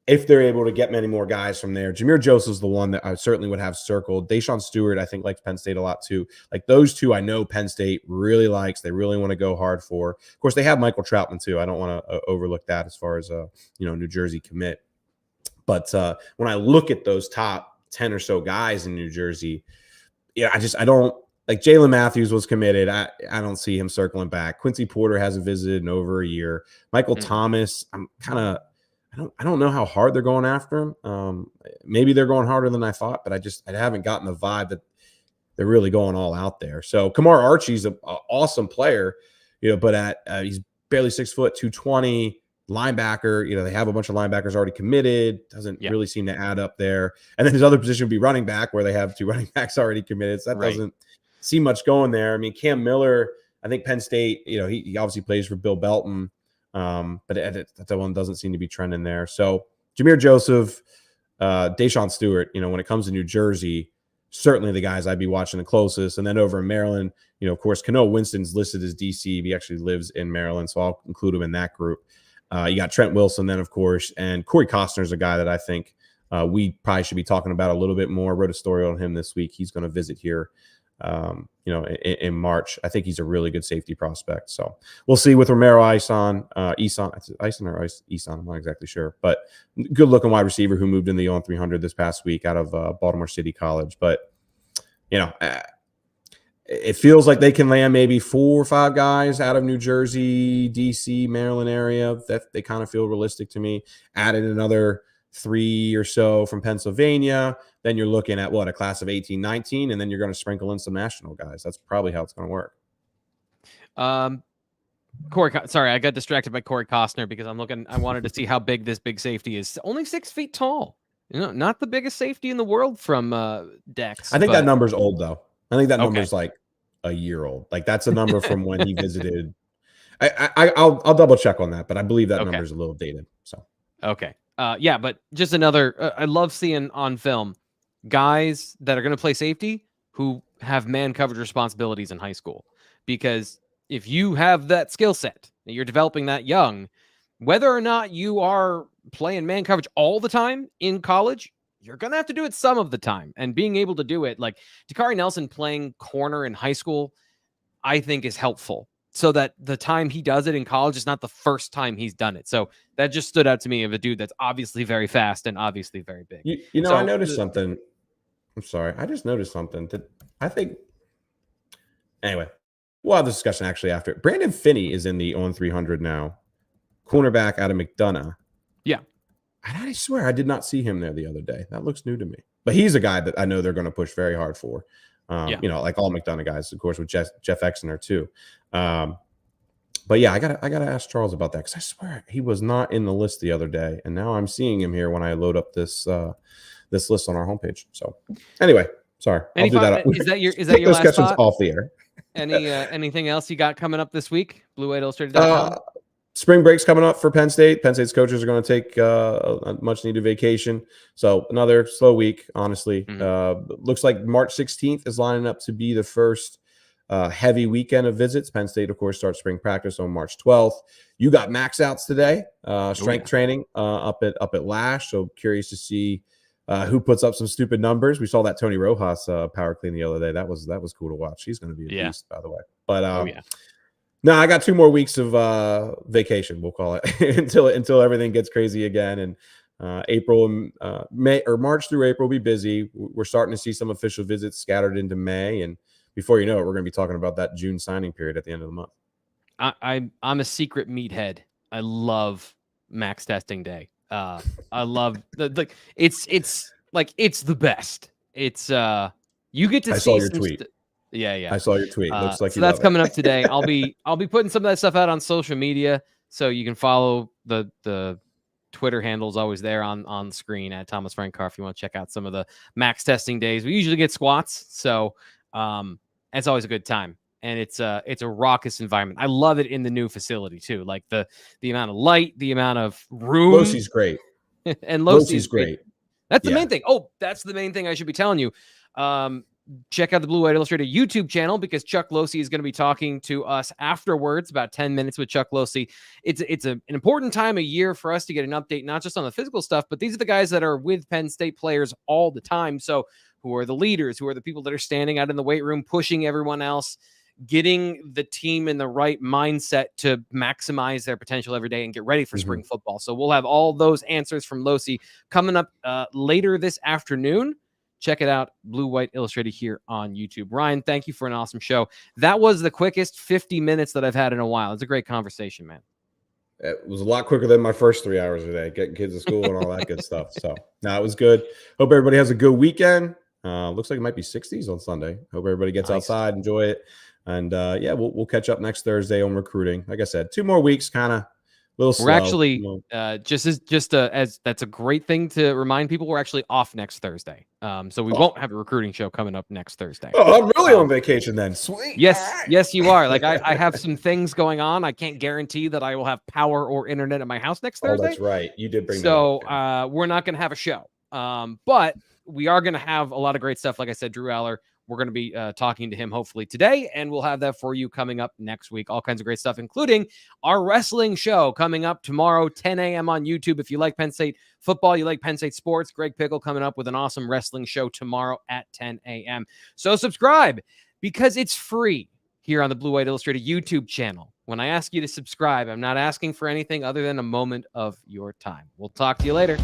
if they're able to get many more guys from there. Jameer Joseph's the one that I certainly would have circled. Deshaun Stewart, I think, likes Penn State a lot too. Like those two, I know Penn State really likes. They really want to go hard for. Of course, they have Michael Troutman too. I don't want to overlook that as far as New Jersey commit. But when I look at those top 10 or so guys in New Jersey, I don't like Jalen Matthews was committed. I don't see him circling back. Quincy Porter hasn't visited in over a year. Michael Thomas, I don't know how hard they're going after him. Maybe they're going harder than I thought, but I haven't gotten the vibe that they're really going all out there. So Kamar Archie's an awesome player, but he's barely 6 foot, 220 linebacker. They have a bunch of linebackers already committed. Doesn't really seem to add up there. And then his other position would be running back, where they have 2 running backs already committed. So that doesn't see much going there. I mean, Cam Miller, I think Penn State, he obviously plays for Bill Belton. But that one doesn't seem to be trending there. So Jameer Joseph, Deshaun Stewart, when it comes to New Jersey, certainly the guys I'd be watching the closest. And then over in Maryland, of course, Kanoa Winston's listed as DC. He actually lives in Maryland, so I'll include him in that group. You got Trent Wilson then, of course, and Corey Costner's a guy that I think we probably should be talking about a little bit more. Wrote a story on him this week. He's going to visit here in March. I think he's a really good safety prospect. So we'll see with Romero Eason, I'm not exactly sure, but good looking wide receiver who moved in the On300 this past week out of Baltimore City College. But, it feels like they can land maybe 4 or 5 guys out of New Jersey, DC, Maryland area. That they kind of feel realistic to me. Added another 3 or so from Pennsylvania. Then you're looking at a class of 18, 19, and then you're going to sprinkle in some national guys. That's probably how it's going to work. Sorry, I got distracted by Corey Costner because I wanted to see how big this big safety is. Only 6 feet tall. Not the biggest safety in the world from Dex. I think that number's old though. I think that number's like a year old. Like that's a number from when he visited. I'll double check on that, but I believe that number's a little dated. So but just another. I love seeing on film guys that are going to play safety who have man coverage responsibilities in high school, because if you have that skill set, you're developing that young, whether or not you are playing man coverage all the time in college, you're going to have to do it some of the time. And being able to do it, like Dakari Nelson playing corner in high school, I think is helpful, so that the time he does it in college is not the first time he's done it. So that just stood out to me of a dude that's obviously very fast and obviously very big. I noticed something. I'm sorry. I just noticed something that I think. Anyway, we'll have this discussion actually after. Brandon Finney is in the On300 now, cornerback out of McDonough. Yeah. And I swear I did not see him there the other day. That looks new to me. But he's a guy that I know they're going to push very hard for. Like all McDonough guys, of course, with Jeff Exner too. But yeah, I gotta ask Charles about that, because I swear he was not in the list the other day, and now I'm seeing him here when I load up this list on our homepage. So anyway, sorry, I'll do that. Is that your last spot? Off the air. Anything else you got coming up this week? BlueWhiteIllustrated.com. Spring break's coming up for Penn State. Penn State's coaches are going to take a much-needed vacation. So another slow week, honestly. Looks like March 16th is lining up to be the first heavy weekend of visits. Penn State, of course, starts spring practice on March 12th. You got max outs today, strength training up at Lash. So curious to see who puts up some stupid numbers. We saw that Tony Rojas power clean the other day. That was cool to watch. He's going to be a beast, by the way. But no, I got 2 more weeks of vacation, we'll call it, until everything gets crazy again. And April and March through April will be busy. We're starting to see some official visits scattered into May, and before you know it, we're going to be talking about that June signing period at the end of the month. I'm a secret meathead. I love max testing day. I love it's the best. It's you get to see I saw your tweet. Yeah. I saw your tweet. Looks like so you that's love coming it. up today. I'll be putting some of that stuff out on social media, so you can follow the Twitter handle's always there on the screen at Thomas Frank Carr if you want to check out some of the max testing days. We usually get squats, so it's always a good time. And it's a raucous environment. I love it in the new facility too. Like the amount of light, the amount of room. Losey's great. And Losey's great. That's the main thing. Oh, that's the main thing I should be telling you. Check out the Blue White Illustrated YouTube channel, because Chuck Losey is going to be talking to us afterwards, about 10 minutes with Chuck Losey. It's an important time of year for us to get an update, not just on the physical stuff, but these are the guys that are with Penn State players all the time. So who are the leaders? Who are the people that are standing out in the weight room, pushing everyone else, getting the team in the right mindset to maximize their potential every day and get ready for spring football. So we'll have all those answers from Losey coming up later this afternoon. Check it out, Blue White Illustrated here on YouTube. Ryan, thank you for an awesome show. That was the quickest 50 minutes that I've had in a while. It's a great conversation, man. It was a lot quicker than my first 3 hours a day, getting kids to school and all that good stuff. So, no, it was good. Hope everybody has a good weekend. Looks like it might be 60s on Sunday. Hope everybody gets outside, enjoy it. And, we'll catch up next Thursday on recruiting. Like I said, 2 more weeks, kind of. We're slow. Actually as that's a great thing to remind people. We're actually off next Thursday, so we won't have a recruiting show coming up next Thursday. Oh, I'm really on vacation then. Sweet. Yes, you are. Like I have some things going on. I can't guarantee that I will have power or internet at my house next Thursday. Oh, that's right. You did bring so that up. We're not going to have a show, but we are going to have a lot of great stuff. Like I said, Drew Aller, we're going to be talking to him hopefully today, and we'll have that for you coming up next week. All kinds of great stuff, including our wrestling show coming up tomorrow, 10 a.m. on YouTube. If you like Penn State football, you like Penn State sports, Greg Pickle coming up with an awesome wrestling show tomorrow at 10 a.m. So subscribe, because it's free here on the Blue White Illustrated YouTube channel. When I ask you to subscribe, I'm not asking for anything other than a moment of your time. We'll talk to you later.